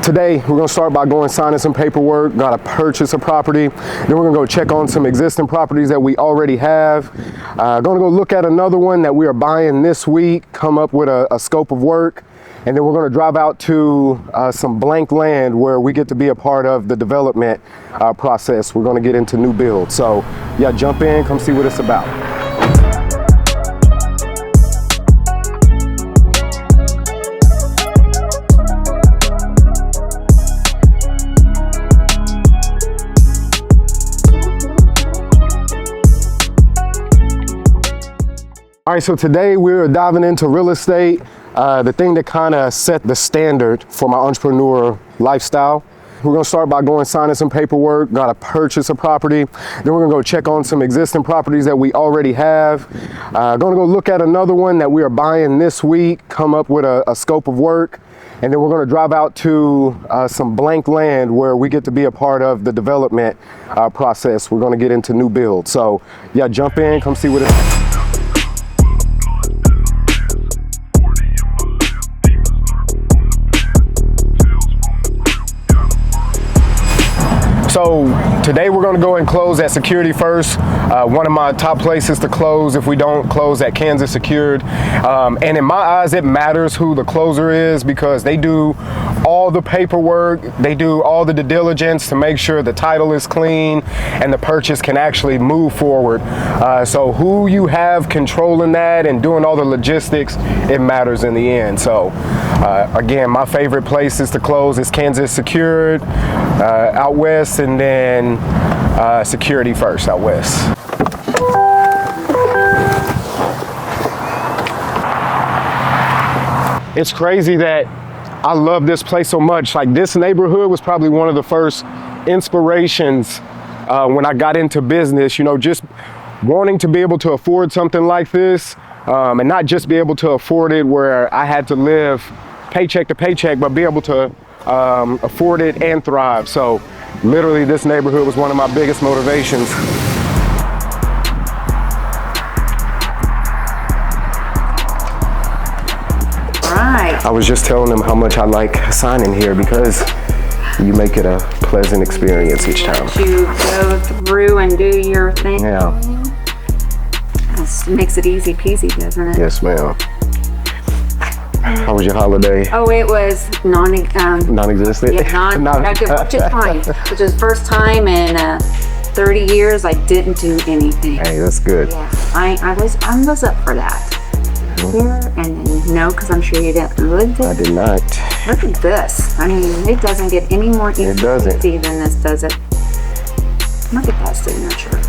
Today, we're gonna start by going signing some paperwork, gotta purchase a property. Then we're gonna go check on some existing properties that we already have. Gonna go look at another one that we are buying this week, come up with a scope of work. And then we're gonna drive out to some blank land where we get to be a part of the development process. We're gonna get into new builds. So yeah, jump in, come see what it's about. All right, so today we're diving into real estate, the thing that kind of set the standard for my entrepreneur lifestyle. We're gonna start by going signing some paperwork, gotta purchase a property. Then we're gonna go check on some existing properties that we already have. Gonna go look at another one that we are buying this week, come up with a scope of work. And then we're gonna drive out to some blank land where we get to be a part of the development process. We're gonna get into new builds. So yeah, jump in, come see what it's. So today we're gonna go and close at Security First. One of my top places to close if we don't close at Kansas Secured. And in my eyes, it matters who the closer is because they do all the paperwork, they do all the due diligence to make sure the title is clean and the purchase can actually move forward. So who you have controlling that and doing all the logistics, it matters in the end. So again, my favorite places to close is Kansas Secured out west, and then Security First out west. It's crazy that I love this place so much. Like, this neighborhood was probably one of the first inspirations when I got into business, you know, just wanting to be able to afford something like this, and not just be able to afford it where I had to live paycheck to paycheck, but be able to afford it and thrive. So literally this neighborhood was one of my biggest motivations. I was just telling them how much I like signing here because you make it a pleasant experience each time. You go through and do your thing. Yeah. It makes it easy peasy, doesn't it? Yes, ma'am. How was your holiday? Oh, it was non-existent? Yeah, which is fine. Which is the first time in 30 years I didn't do anything. Hey, that's good. Yeah, I was up for that. Here and then no, because I'm sure you didn't live it. I did not. Look at this. I mean, it doesn't get any more easy than this, does it? Look at that signature.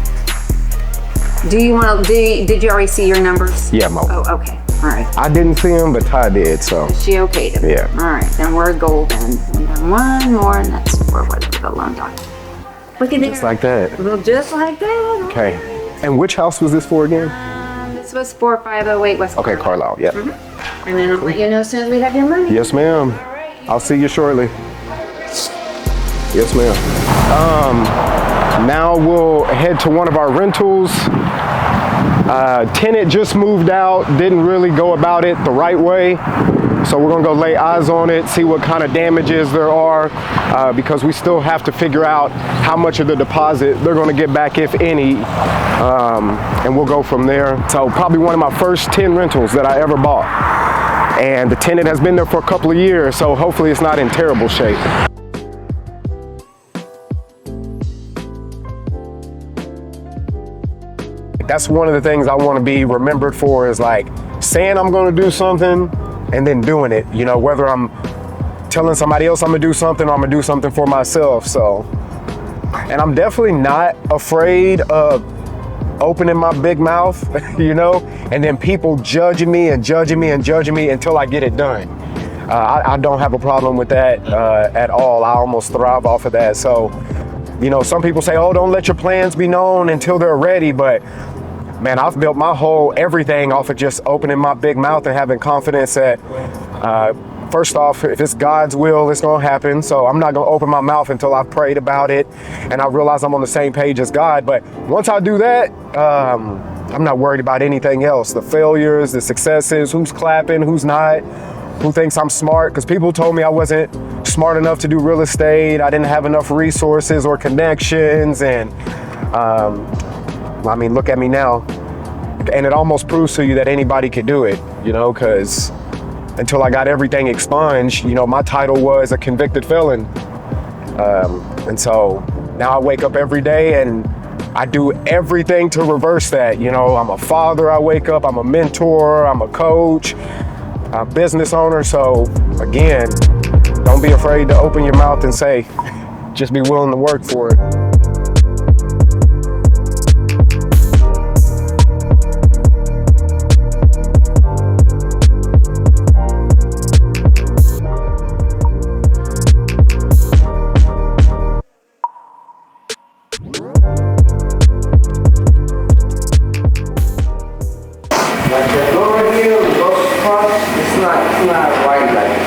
Did you already see your numbers? Yeah, Mo. Oh, okay. All right. I didn't see them, but Ty did, so. She okayed it. Yeah. All right, then we're golden. And then one more, and that's for whatever the loan doc. Look at Just like that. Well, just like that. Okay. And which house was this for again? This was 4508 West Okay, Carlisle, yeah. Mm-hmm. And then I'll let you know as soon as we have your money. Yes, ma'am. Right. I'll see you shortly. Yes, ma'am. Now we'll head to one of our rentals. Tenant just moved out, didn't really go about it the right way. So we're gonna go lay eyes on it, see what kind of damages there are, because we still have to figure out how much of the deposit they're gonna get back, if any, and we'll go from there. So probably one of my first 10 rentals that I ever bought. And the tenant has been there for a couple of years, so hopefully it's not in terrible shape. That's one of the things I want to be remembered for, is like saying I'm going to do something and then doing it, you know, whether I'm telling somebody else I'm gonna do something or I'm gonna do something for myself. So, and I'm definitely not afraid of opening my big mouth, you know, and then people judging me and judging me and judging me until I get it done. I don't have a problem with that at all. I almost thrive off of that. So, you know, some people say, oh, don't let your plans be known until they're ready, but man, I've built my whole everything off of just opening my big mouth and having confidence that, first off, if it's God's will, it's gonna happen. So I'm not gonna open my mouth until I've prayed about it and I realize I'm on the same page as God. But once I do that, I'm not worried about anything else. The failures, the successes, who's clapping, who's not, who thinks I'm smart, because people told me I wasn't smart enough to do real estate. I didn't have enough resources or connections. And I mean, look at me now. And it almost proves to you that anybody could do it, you know, because until I got everything expunged, you know, my title was a convicted felon. And so now I wake up every day and I do everything to reverse that. You know, I'm a father, I wake up, I'm a mentor, I'm a coach, a business owner. So again, don't be afraid to open your mouth and say, just be willing to work for it. Like the door here, those spots, it's not wide like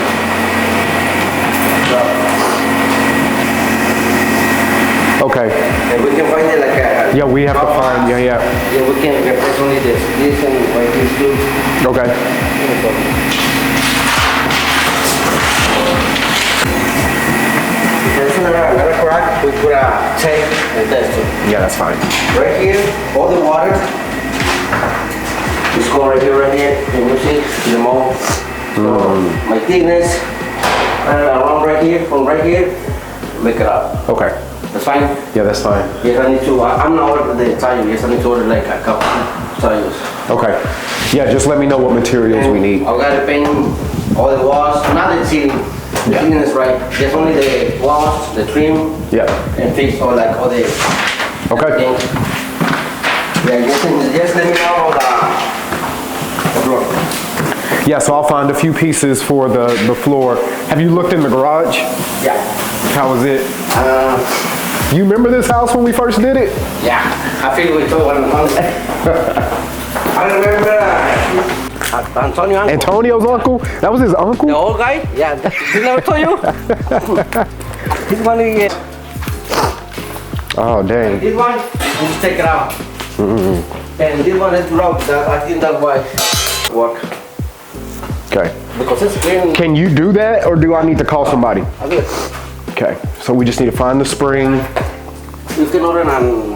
Okay. and we can find it like a Yeah, we have to find, yeah. Yeah, we can replace only this and like this too. Okay. If there's another crack, we put a tape and that's it. Yeah, that's fine. Right here, all the water is going right here, and you see the mold. So my thickness, around right here, from right here, make it up. Okay. That's fine. Yeah, that's fine. Yes, I need to, I'm not ordering the tile, yes, I need to order like a couple tiles. Okay. Yeah, just let me know what materials we need. I gotta paint all the walls, not the ceiling. The Yeah. ceiling is right, just only the walls, the trim, Yeah. and fix all like all the Okay. things. Yeah, just let me know the floor. Yeah, so I'll find a few pieces for the floor. Have you looked in the garage? Yeah. How was it? You remember this house when we first did it? Yeah, I feel we told one month. I remember Antonio uncle. Antonio's uncle? That was his The uncle? old guy? Yeah, he never told you? This one, Oh, dang. this one, just take it out. And this one is broke, I think that's why work. Okay. Because it's clean. Can you do that or do I need to call somebody? I do it. Okay, so we just need to find the spring. You can order on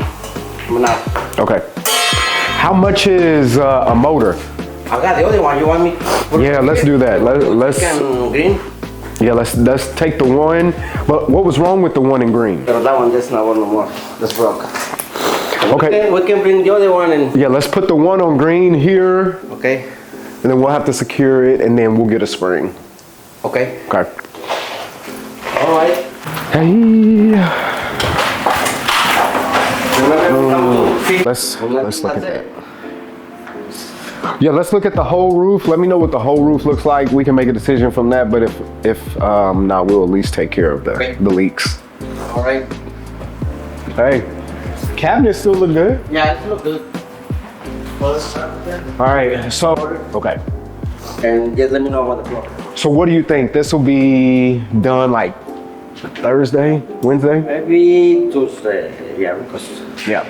now. Okay. How much is a motor? I got the other one, you want me? Yeah, let's do that. Let's Green? yeah, let's take the one. But what was wrong with the one in green? But that one, that's not one no more. That's broke. Okay. We can bring the other one and, Yeah, let's put the one on green here, okay? and then we'll have to secure it, and then we'll get a spring. Okay. Okay. All right. Hey. Remember, come to fix. Let's look at That's that. it. Yeah, let's look at the whole roof. Let me know what the whole roof looks like. We can make a decision from that, but if not, we'll at least take care of Okay. the leaks. All right. Hey, cabinets still look good. Yeah, it looks good. All right, so, okay. And just let me know about the floor. So what do you think? This will be done like Thursday, Wednesday? Maybe Tuesday, yeah, because Yeah.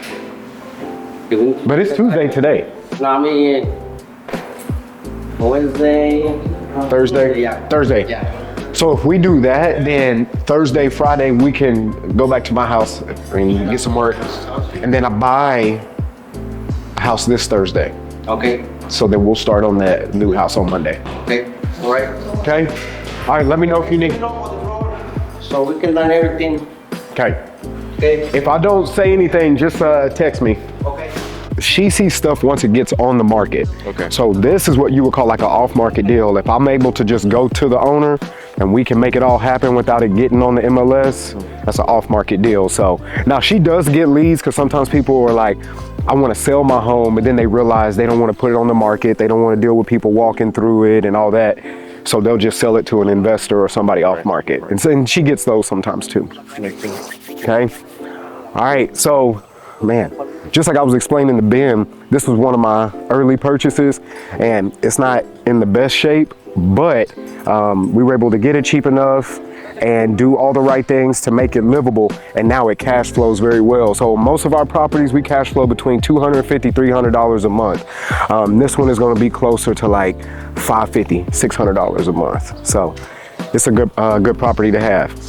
even. But it's Tuesday today. No, I mean Wednesday. Thursday? Yeah. Thursday. Yeah. So if we do that, then Thursday, Friday, we can go back to my house and get some work. And then I buy a house this Thursday. Okay. So then we'll start on that new house on Monday. Okay. All right. Okay? All right, let me know if you need. So we can learn everything. Okay. Okay. If I don't say anything, just text me. Okay. She sees stuff once it gets on the market. Okay. So this is what you would call like an off-market deal. If I'm able to just go to the owner and we can make it all happen without it getting on the MLS, that's an off-market deal. So now she does get leads because sometimes people are like, I want to sell my home, but then they realize they don't want to put it on the market. They don't want to deal with people walking through it and all that. So they'll just sell it to an investor or somebody off market. And she gets those sometimes too. Okay. All right. So, man, just like I was explaining to Ben, this was one of my early purchases and it's not in the best shape, but we were able to get it cheap enough and do all the right things to make it livable, and now it cash flows very well. So most of our properties, we cash flow between $250, $300 a month. This one is going to be closer to like $550, $600 a month. So it's a good property to have.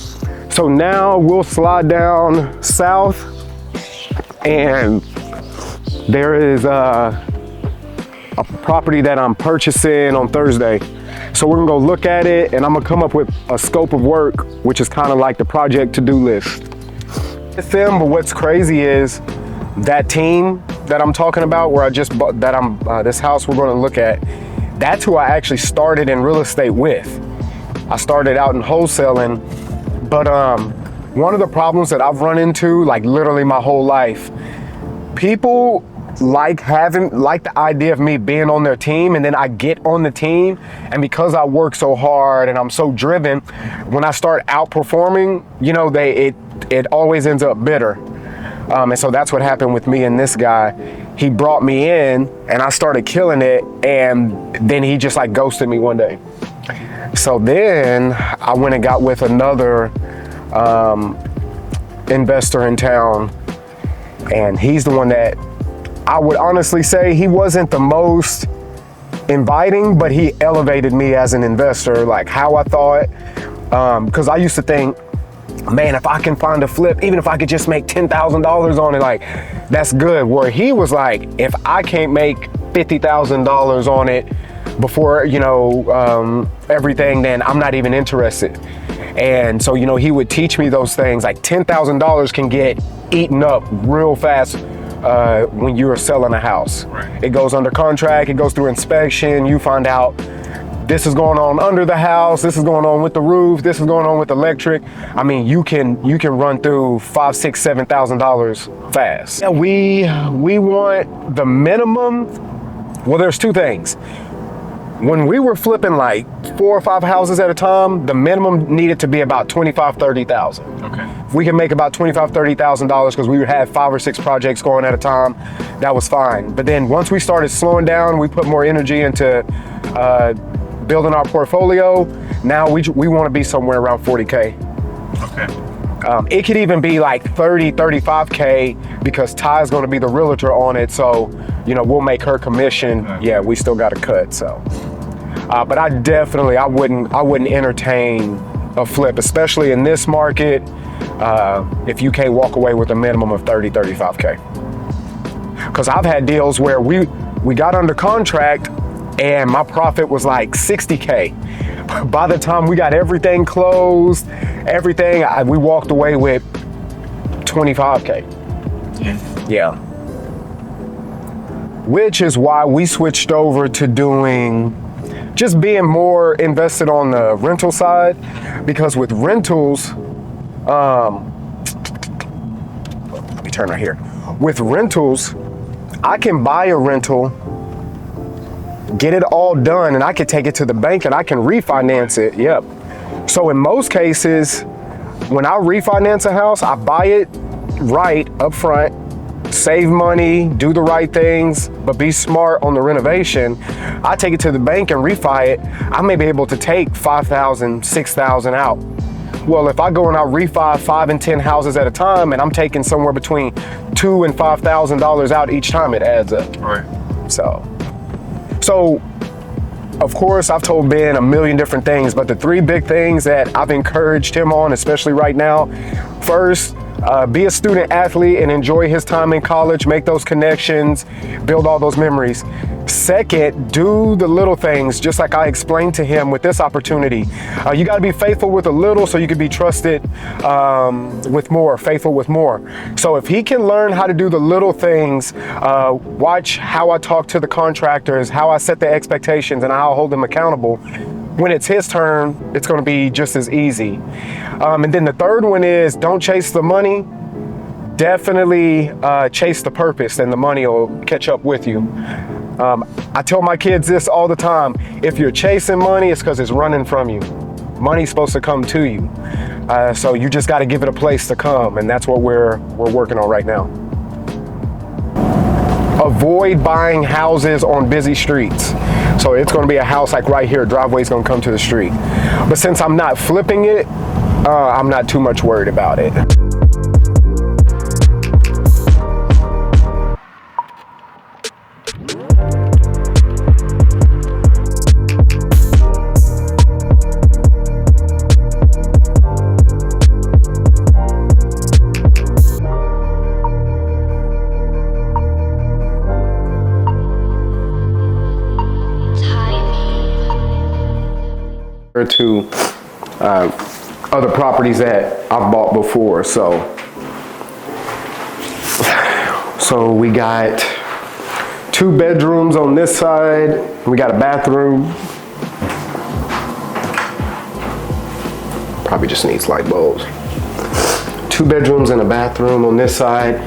So now we'll slide down south, and there is a property that I'm purchasing on Thursday. So we're gonna go look at it, and I'm gonna come up with a scope of work, which is kind of like the project to-do list with them. But what's crazy is that team that I'm talking about, where I just bought, this house we're gonna look at, that's who I actually started in real estate with. I started out in wholesaling, but one of the problems that I've run into, like literally my whole life, people like the idea of me being on their team, and then I get on the team, and because I work so hard and I'm so driven, when I start outperforming, you know, it always ends up bitter. And so that's what happened with me and this guy. He brought me in, and I started killing it, and then he just like ghosted me one day. So then I went and got with another investor in town, and he's the one that I would honestly say he wasn't the most inviting, but he elevated me as an investor, like how I thought. Because I used to think, man, if I can find a flip, even if I could just make $10,000 on it, like that's good. Where he was like, if I can't make $50,000 on it before, you know, everything, then I'm not even interested. And so, you know, he would teach me those things, like $10,000 can get eaten up real fast when you're selling a house. Right. It goes under contract, it goes through inspection, you find out this is going on under the house, this is going on with the roof, this is going on with electric. I mean, you can run through $5,000, $6,000, $7,000 fast. Yeah, we want the minimum. Well, there's two things. When we were flipping like 4 or 5 houses at a time, the minimum needed to be about $25,000, $30,000. Okay. If we can make about $25,000, $30,000, because we would have 5 or 6 projects going at a time, that was fine. But then once we started slowing down, we put more energy into building our portfolio. Now we want to be somewhere around 40K. Okay. It could even be like 30, 35K, because Ty's going to be the realtor on it. So, you know, we'll make her commission. Okay. Yeah, we still got to cut. So, but I wouldn't entertain a flip, especially in this market, if you can't walk away with a minimum of 30, 35K. Because I've had deals where we got under contract and my profit was like 60K. By the time we got everything closed, we walked away with 25K. Yeah. Which is why we switched over to just being more invested on the rental side, because with rentals, let me turn right here. With rentals, I can buy a rental, get it all done, and I can take it to the bank and I can refinance it. Yep. So in most cases, when I refinance a house, I buy it right up front, save money, do the right things, but be smart on the renovation. I take it to the bank and refi it. I may be able to take $5,000, $6,000 out. Well, if I go and I refi 5 and 10 houses at a time, and I'm taking somewhere between $2,000 and $5,000 out each time, it adds up. Right. So, of course, I've told Ben a million different things, but the 3 big things that I've encouraged him on, especially right now: first, be a student athlete and enjoy his time in college, make those connections, build all those memories. Second, do the little things, just like I explained to him with this opportunity. You got to be faithful with a little so you can be trusted with more, faithful with more. So if he can learn how to do the little things, watch how I talk to the contractors, how I set the expectations, and how I hold them accountable, when it's his turn, it's going to be just as easy. And then the third one is, don't chase the money. Definitely chase the purpose, and the money will catch up with you. I tell my kids this all the time: if you're chasing money, it's because it's running from you. Money's supposed to come to you. So you just got to give it a place to come, and that's what we're working on right now. Avoid buying houses on busy streets. So it's going to be a house like right here, driveway's going to come to the street. But since I'm not flipping it, I'm not too much worried about it. To other properties that I've bought before. So we got 2 bedrooms on this side. We got a bathroom. Probably just needs light bulbs. 2 bedrooms and a bathroom on this side.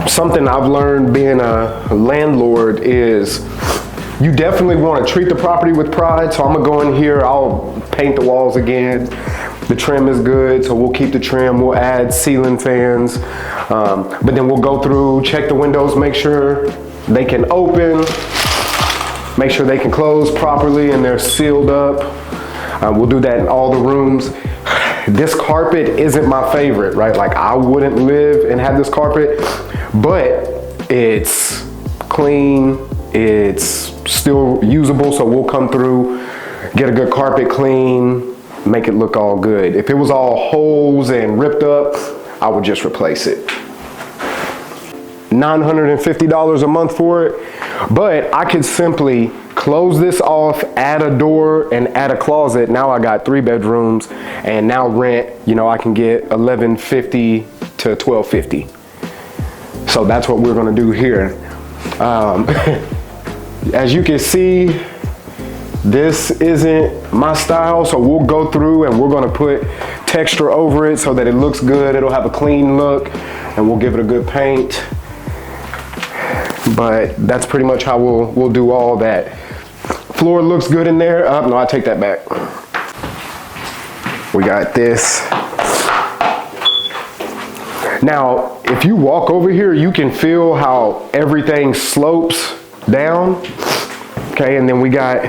Something I've learned being a landlord is you definitely want to treat the property with pride. So I'm gonna go in here, I'll paint the walls again. The trim is good, so we'll keep the trim. We'll add ceiling fans. But then we'll go through, check the windows, make sure they can open, make sure they can close properly and they're sealed up. We'll do that in all the rooms. This carpet isn't my favorite, right? Like I wouldn't live and have this carpet, but it's clean, it's still usable, so we'll come through, get a good carpet clean, make it look all good. If it was all holes and ripped up, I would just replace it. $950 a month for it, but I could simply close this off, add a door and add a closet. Now I got 3 bedrooms, and now rent, you know, I can get $1,150 to $1,250. So that's what we're gonna do here. As you can see, this isn't my style, so we'll go through and we're gonna put texture over it so that it looks good. It'll have a clean look, and we'll give it a good paint. But that's pretty much how we'll do all that. Floor looks good in there. No, I take that back. We got this. Now, if you walk over here, you can feel how everything slopes down. Okay, and then we got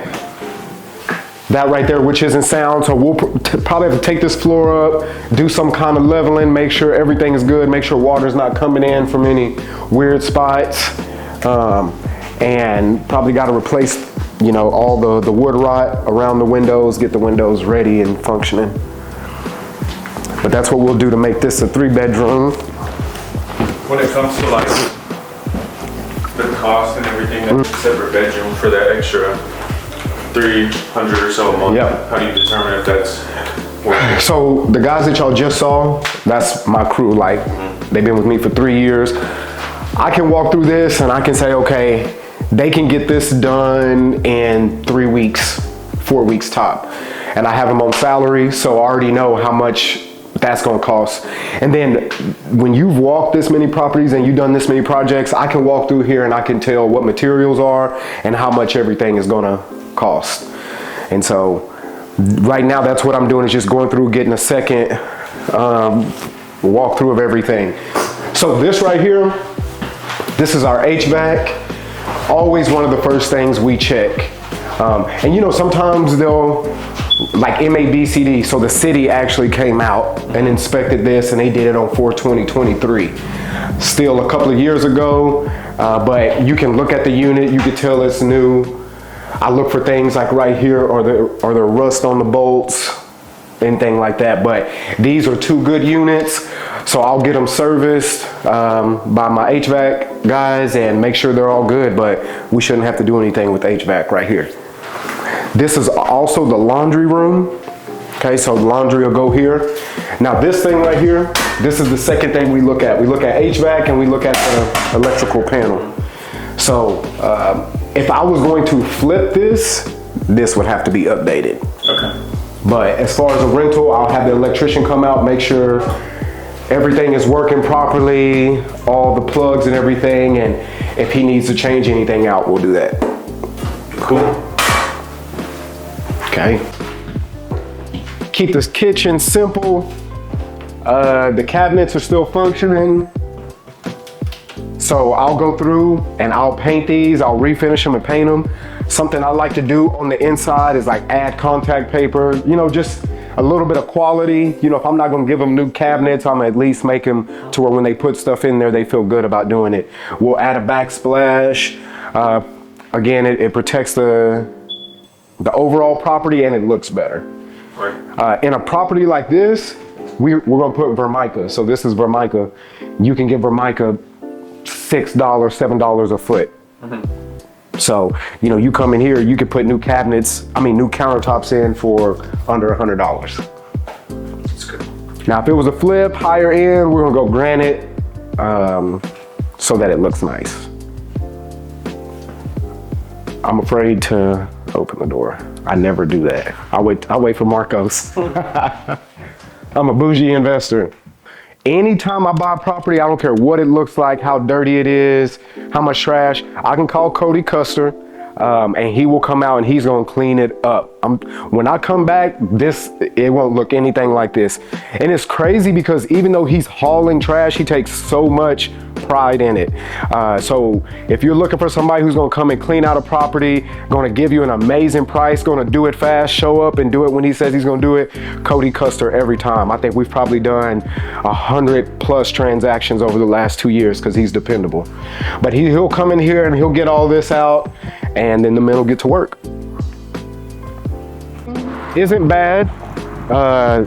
that right there, which isn't sound. So we'll probably have to take this floor up, do some kind of leveling, make sure everything is good, make sure water's not coming in from any weird spots. And probably got to replace, you know, all the wood rot around the windows, get the windows ready and functioning. But that's what we'll do to make this a 3-bedroom. When it comes to like the cost and everything, that's a separate bedroom for that extra $300 or so a month. Yep. How do you determine if that's worth it? So the guys that y'all just saw, that's my crew. Like they've been with me for 3 years. I can walk through this and I can say, okay, they can get this done in 3 weeks, 4 weeks top. And I have them on salary, so I already know how much that's gonna cost. And then when you've walked this many properties and you've done this many projects, I can walk through here and I can tell what materials are and how much everything is gonna cost. And so right now that's what I'm doing, is just going through, getting a second walkthrough of everything. So this right here, this is our HVAC. Always one of the first things we check. And you know, sometimes they'll, like MABCD, so the city actually came out and inspected this and they did it on 4/20/23. Still a couple of years ago, but you can look at the unit, you can tell it's new. I look for things like right here, or the rust on the bolts, anything like that. But these are 2 good units, so I'll get them serviced by my HVAC guys and make sure they're all good, but we shouldn't have to do anything with HVAC right here. This is also the laundry room. Okay, so laundry will go here. Now this thing right here, this is the second thing we look at. We look at HVAC and we look at the electrical panel. So if I was going to flip this, this would have to be updated. Okay. But as far as a rental, I'll have the electrician come out, make sure everything is working properly, all the plugs and everything, and if he needs to change anything out, we'll do that. Cool. Okay. Keep this kitchen simple. The cabinets are still functioning. So I'll go through and I'll paint these, I'll refinish them and paint them. Something I like to do on the inside is like add contact paper, you know, just a little bit of quality. You know, if I'm not gonna give them new cabinets, I'm gonna at least make them to where when they put stuff in there, they feel good about doing it. We'll add a backsplash. Again, it protects the overall property and it looks better. Right. In a property like this, we're gonna put Vermica. So this is Vermica. You can get Vermica $6, $7 a foot. So, you know, you come in here, you can put new countertops in for under $100. That's good. Now, if it was a flip, higher end, we're gonna go granite so that it looks nice. I'm afraid to open the door. I never do that. I wait for Marcos. I'm a bougie investor. Anytime I buy property, I don't care what it looks like, how dirty it is, how much trash, I can call Cody Custer and he will come out and he's gonna clean it up. When I come back, it won't look anything like this. And it's crazy because even though he's hauling trash, he takes so much pride in it. So if you're looking for somebody who's gonna come and clean out a property, gonna give you an amazing price, gonna do it fast, show up and do it when he says he's gonna do it, Cody Custer every time. I think we've probably done 100+ transactions over the last 2 years because he's dependable. But he'll come in here and he'll get all this out and then the men will get to work. Isn't bad.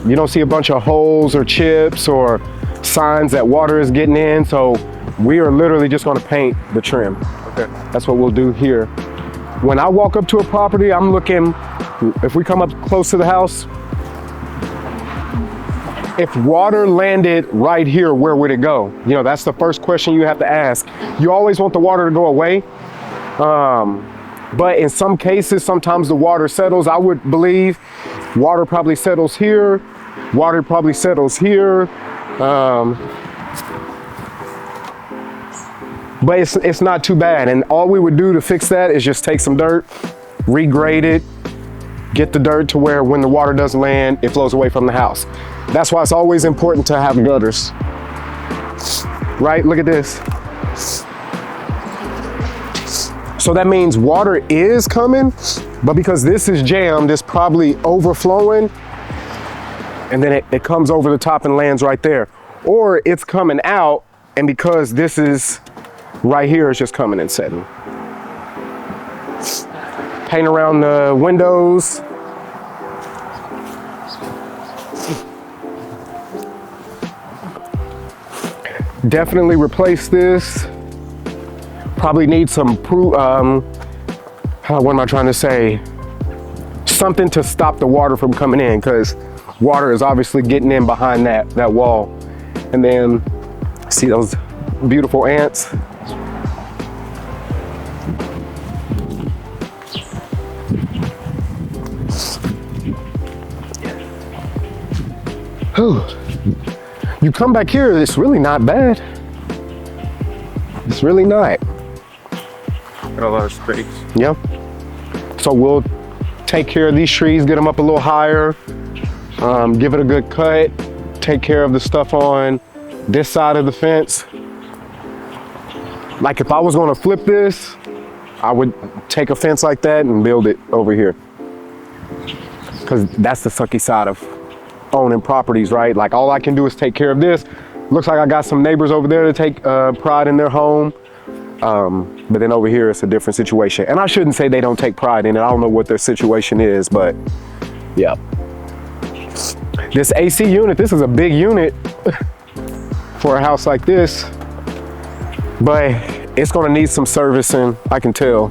You don't see a bunch of holes or chips or signs that water is getting in, so we are literally just going to paint the trim. Okay. That's what we'll do here. When I walk up to a property, I'm looking, if we come up close to the house, if water landed right here, where would it go? You know, that's the first question you have to ask. You always want the water to go away. But in some cases, sometimes the water settles. I would believe water probably settles here. Water probably settles here. But it's not too bad. And all we would do to fix that is just take some dirt, regrade it, get the dirt to where when the water does land, it flows away from the house. That's why it's always important to have gutters. Right? Look at this. So that means water is coming, but because this is jammed, it's probably overflowing, and then it comes over the top and lands right there. Or it's coming out, and because this is right here, it's just coming and setting. Paint around the windows. Definitely replace this. Probably need some what am I trying to say? Something to stop the water from coming in, because water is obviously getting in behind that wall. And then see those beautiful ants? Whew. You come back here, it's really not bad. It's really not. Got a lot of space. Yeah. So we'll take care of these trees, get them up a little higher, give it a good cut, take care of the stuff on this side of the fence. Like if I was gonna flip this, I would take a fence like that and build it over here. Because that's the sucky side of owning properties, right? Like all I can do is take care of this. Looks like I got some neighbors over there to take pride in their home. But then over here, it's a different situation. And I shouldn't say they don't take pride in it. I don't know what their situation is, but yeah. This AC unit, this is a big unit for a house like this, but it's gonna need some servicing, I can tell.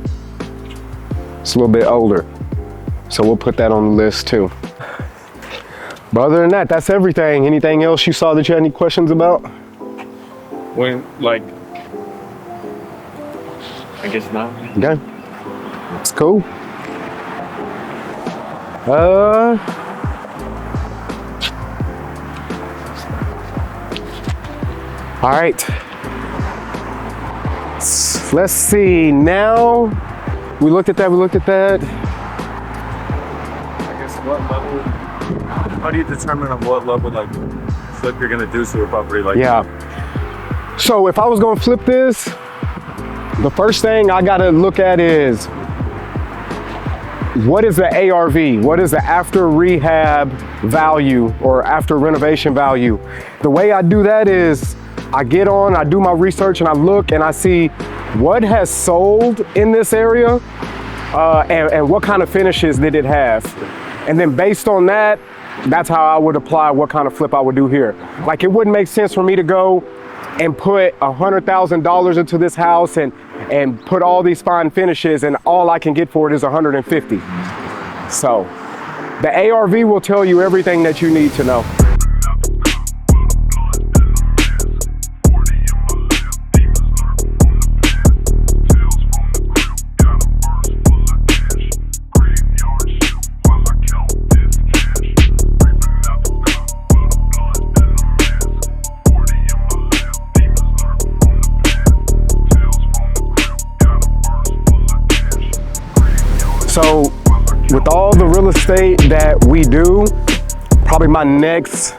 It's a little bit older. So we'll put that on the list too. But other than that, that's everything. Anything else you saw that you had any questions about? When, like, I guess not. Okay, it's cool. All right. Let's see. Now we looked at that. I guess what level? How do you determine on what level, like, flip you're gonna do to a property like? Yeah. So if I was gonna flip this, the first thing I gotta look at is what is the ARV? What is the after rehab value or after renovation value. The way I do that is I get on, I do my research, and I look and I see what has sold in this area and what kind of finishes did it have. And then based on that, that's how I would apply what kind of flip I would do here. Like, it wouldn't make sense for me to go and put $100,000 into this house and put all these fine finishes, and all I can get for it is 150. So the ARV will tell you everything that you need to know. So with all the real estate that we do, probably my next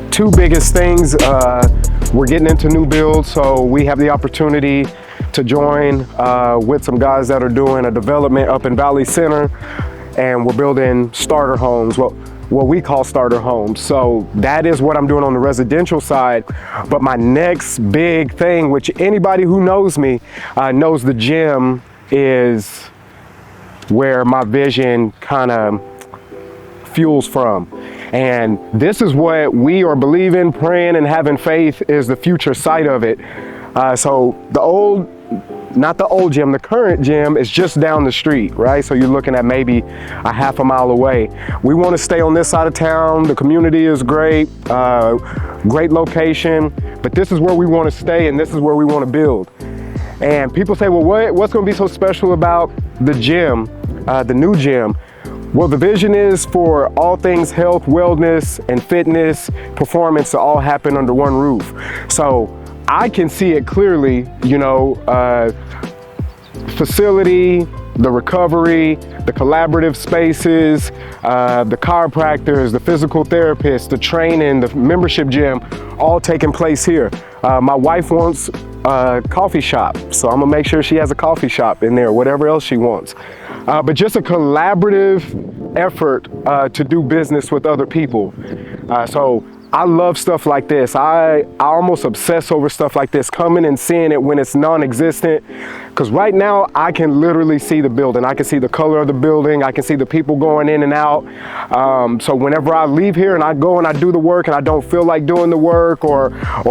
two biggest things, we're getting into new builds. So we have the opportunity to join with some guys that are doing a development up in Valley Center, and we're building starter homes, what we call starter homes. So that is what I'm doing on the residential side. But my next big thing, which anybody who knows me knows, the gym is where my vision kind of fuels from. And this is what we are believing, praying, and having faith is the future site of it. So not the old gym, the current gym is just down the street, right? So you're looking at maybe a half a mile away. We want to stay on this side of town. The community is great, great location, but this is where we want to stay and this is where we want to build. And people say, well, what's going to be so special about the gym, the new gym? Well, the vision is for all things health, wellness, and fitness, performance to all happen under one roof. So I can see it clearly, facility, the recovery, the collaborative spaces, the chiropractors, the physical therapists, the training, the membership gym, all taking place here. My wife wants a coffee shop, so I'm gonna make sure she has a coffee shop in there, whatever else she wants. But just a collaborative effort to do business with other people. So I love stuff like this. I almost obsess over stuff like this, coming and seeing it when it's non-existent. Because right now I can literally see the building. I can see the color of the building. I can see the people going in and out. So whenever I leave here and I go and I do the work and I don't feel like doing the work, or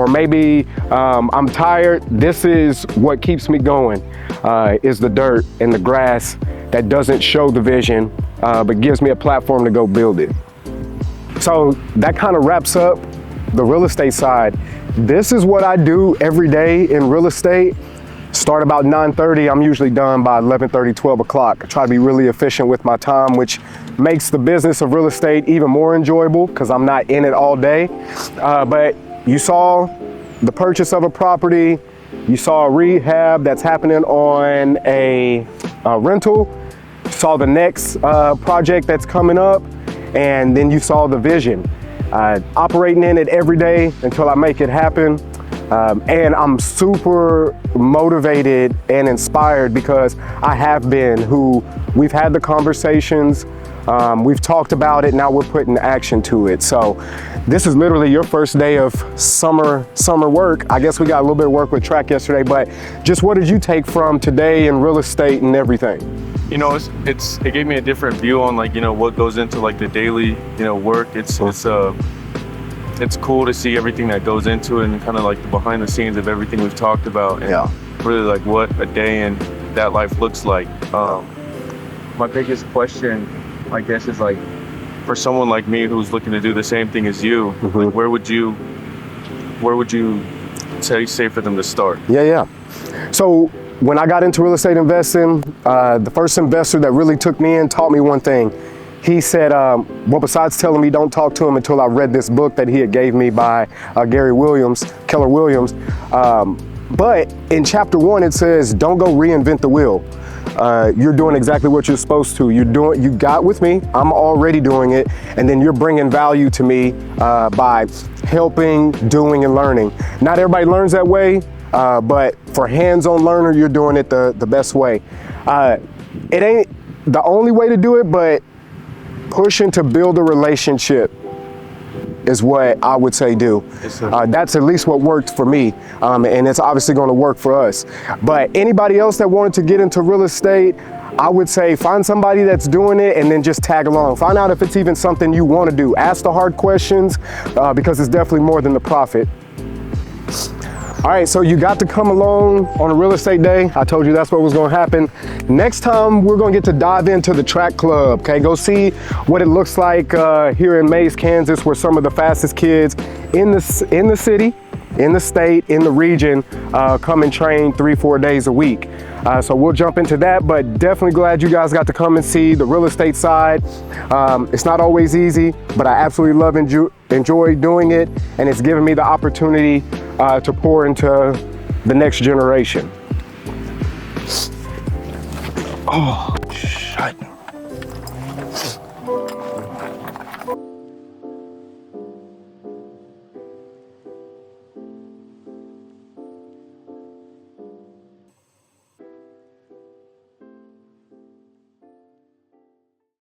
maybe I'm tired, this is what keeps me going, is the dirt and the grass that doesn't show the vision, but gives me a platform to go build it. So that kind of wraps up the real estate side. This is what I do every day in real estate. Start about 9:30. I'm usually done by 11:30, 12 o'clock. I try to be really efficient with my time, which makes the business of real estate even more enjoyable because I'm not in it all day. But you saw the purchase of a property. You saw a rehab that's happening on a rental. You saw the next project that's coming up. And then you saw the vision, operating in it every day until I make it happen. And I'm super motivated and inspired because I have been we've had the conversations, we've talked about it, now we're putting action to it. So this is literally your first day of summer work. I guess we got a little bit of work with track yesterday, but just what did you take from today in real estate and everything? It gave me a different view on what goes into the daily work. It's cool to see everything that goes into it and kind of the behind the scenes of everything we've talked about, and really what a day in that life looks like. My biggest question, I guess, is for someone like me who's looking to do the same thing as you, where would you say for them to start? Yeah. So when I got into real estate investing, the first investor that really took me in taught me one thing. He said, well, besides telling me don't talk to him until I read this book that he had gave me by Keller Williams. But in chapter 1, it says, don't go reinvent the wheel. You're doing exactly what you're supposed to. You got with me, I'm already doing it, and then you're bringing value to me by helping, doing, and learning. Not everybody learns that way, but for hands-on learner, you're doing it the best way. It ain't the only way to do it, but pushing to build a relationship is what I would say do. Yes, sir. That's at least what worked for me, and it's obviously going to work for us. But anybody else that wanted to get into real estate, I would say find somebody that's doing it and then just tag along. Find out if it's even something you want to do. Ask the hard questions because it's definitely more than the profit. All right, so you got to come along on a real estate day. I told you that's what was going to happen. Next time, we're going to get to dive into the track club, okay? Go see what it looks like here in Mays, Kansas, where some of the fastest kids in the city, in the state, in the region, come and train 3-4 days a week. So we'll jump into that, but definitely glad you guys got to come and see the real estate side. It's not always easy, but I absolutely love enjoy doing it, and it's given me the opportunity to pour into the next generation. Oh, shit.